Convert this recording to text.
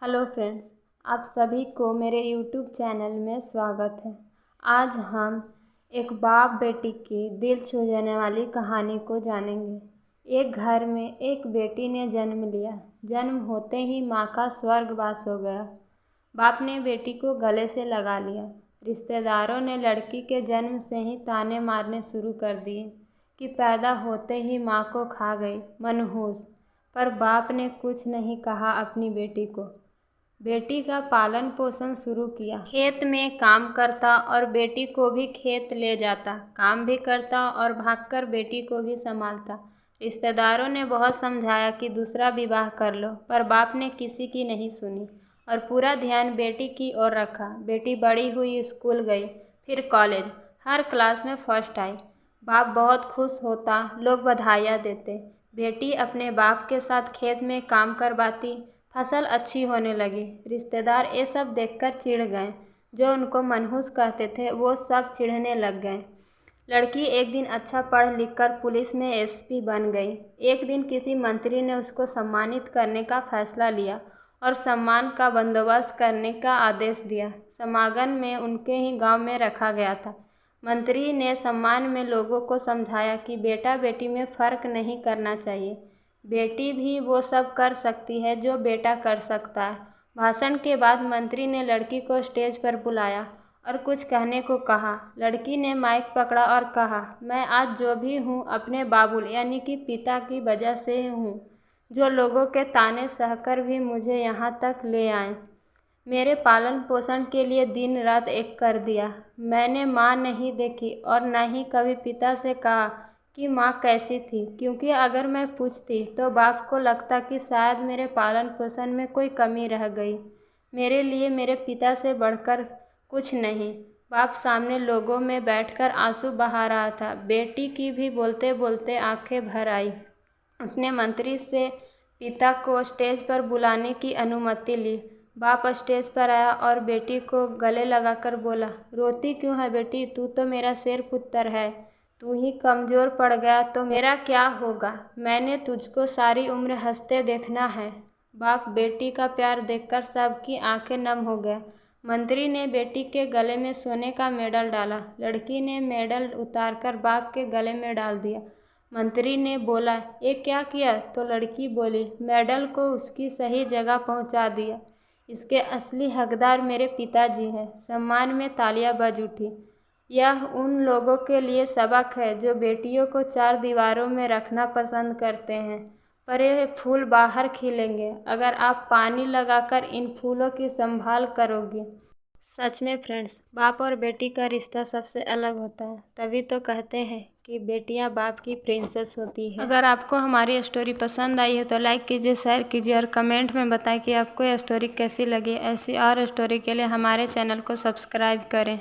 Hello friends, आप सभी को मेरे यूट्यूब चैनल में स्वागत है। आज हम एक बाप बेटी की दिल छू जाने वाली कहानी को जानेंगे। एक घर में एक बेटी ने जन्म लिया। जन्म होते ही माँ का स्वर्गवास हो गया। बाप ने बेटी को गले से लगा लिया। रिश्तेदारों ने लड़की के जन्म से ही ताने मारने शुरू कर दिए कि पैदा होते ही माँ को खा गई, मनहूस। पर बाप ने कुछ नहीं कहा अपनी बेटी को। बेटी का पालन पोषण शुरू किया। खेत में काम करता और बेटी को भी खेत ले जाता। काम भी करता और भागकर बेटी को भी संभालता। रिश्तेदारों ने बहुत समझाया कि दूसरा विवाह कर लो, पर बाप ने किसी की नहीं सुनी और पूरा ध्यान बेटी की ओर रखा। बेटी बड़ी हुई, स्कूल गई, फिर कॉलेज, हर क्लास में फर्स्ट आई। बाप बहुत खुश होता, लोग बधाइयाँ देते। बेटी अपने बाप के साथ खेत में काम करवाती, फसल अच्छी होने लगी। रिश्तेदार ये सब देखकर चिढ़ गए। जो उनको मनहूस कहते थे वो सब चिढ़ने लग गए। लड़की एक दिन अच्छा पढ़ लिख कर पुलिस में एसपी बन गई। एक दिन किसी मंत्री ने उसको सम्मानित करने का फैसला लिया और सम्मान का बंदोबस्त करने का आदेश दिया। समागम में उनके ही गांव में रखा गया था। मंत्री ने सम्मान में लोगों को समझाया कि बेटा बेटी में फ़र्क नहीं करना चाहिए। बेटी भी वो सब कर सकती है जो बेटा कर सकता है। भाषण के बाद मंत्री ने लड़की को स्टेज पर बुलाया और कुछ कहने को कहा। लड़की ने माइक पकड़ा और कहा, मैं आज जो भी हूँ अपने बाबुल यानी कि पिता की वजह से हूँ, जो लोगों के ताने सहकर भी मुझे यहाँ तक ले आए। मेरे पालन पोषण के लिए दिन रात एक कर दिया। मैंने माँ नहीं देखी और न ही कभी पिता से कहा कि माँ कैसी थी, क्योंकि अगर मैं पूछती तो बाप को लगता कि शायद मेरे पालन पोषण में कोई कमी रह गई। मेरे लिए मेरे पिता से बढ़कर कुछ नहीं। बाप सामने लोगों में बैठकर आंसू बहा रहा था। बेटी की भी बोलते बोलते आंखें भर आई। उसने मंत्री से पिता को स्टेज पर बुलाने की अनुमति ली। बाप स्टेज पर आया और बेटी को गले लगाकर बोला, रोती क्यों है बेटी? तू तो मेरा शेर पुत्र है। तू ही कमज़ोर पड़ गया तो मेरा क्या होगा? मैंने तुझको सारी उम्र हंसते देखना है। बाप बेटी का प्यार देखकर सबकी आंखें नम हो गया। मंत्री ने बेटी के गले में सोने का मेडल डाला। लड़की ने मेडल उतारकर बाप के गले में डाल दिया। मंत्री ने बोला, ये क्या किया? तो लड़की बोली, मेडल को उसकी सही जगह पहुंचा दिया। इसके असली हकदार मेरे पिताजी हैं। सम्मान में तालियां बज उठी। यह उन लोगों के लिए सबक है जो बेटियों को चार दीवारों में रखना पसंद करते हैं, पर यह फूल बाहर खिलेंगे अगर आप पानी लगाकर इन फूलों की संभाल करोगे। सच में फ्रेंड्स, बाप और बेटी का रिश्ता सबसे अलग होता है। तभी तो कहते हैं कि बेटियां बाप की प्रिंसेस होती है। अगर आपको हमारी स्टोरी पसंद आई है तो लाइक कीजिए, शेयर कीजिए और कमेंट में बताएं कि आपको यह स्टोरी कैसी लगी। ऐसी और स्टोरी के लिए हमारे चैनल को सब्सक्राइब करें।